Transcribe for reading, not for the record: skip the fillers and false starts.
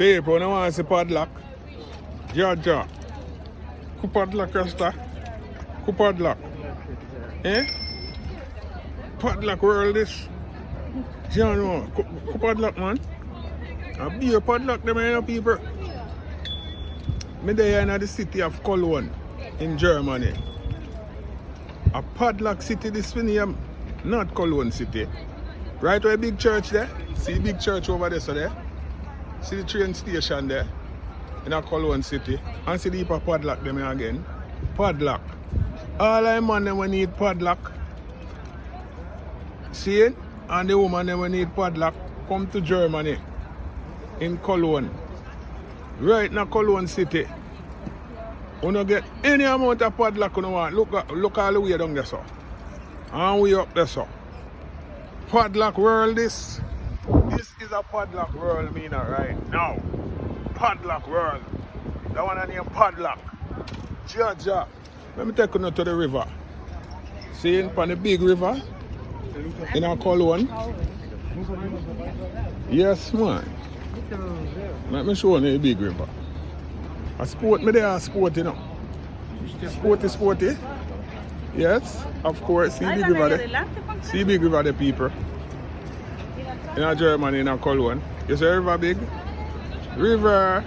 People, no want to see padlock. Georgia. Ku padlock, Rasta. Ku padlock. Eh? Padlock world this. John, ku padlock, man. A be a padlock, them, you know, people. Me there in the city of Cologne, in Germany. A padlock city, this name, not Cologne city. Right where big church there. See the big church over there, so there. See the train station there. In a Cologne city. And see the heap of padlock them again. Padlock. All the man them will need padlock. See it? And the woman them will need padlock. Come to Germany. In Cologne. Right in a Cologne city. You don't get any amount of padlock you want. Look all the way down there, so. And we up there, so. Padlock world this. This is a padlock world, Mina, right now. Padlock world. That one I name padlock. Georgia. Let me take you to the river. See in the big river in our Cologne. Yes, man. Let me show you the big river. A sport, me there a sport, you know. Sporty. Yes, of course. See big river there. See big river there, people. In Germany, in Cologne. You see river big? River.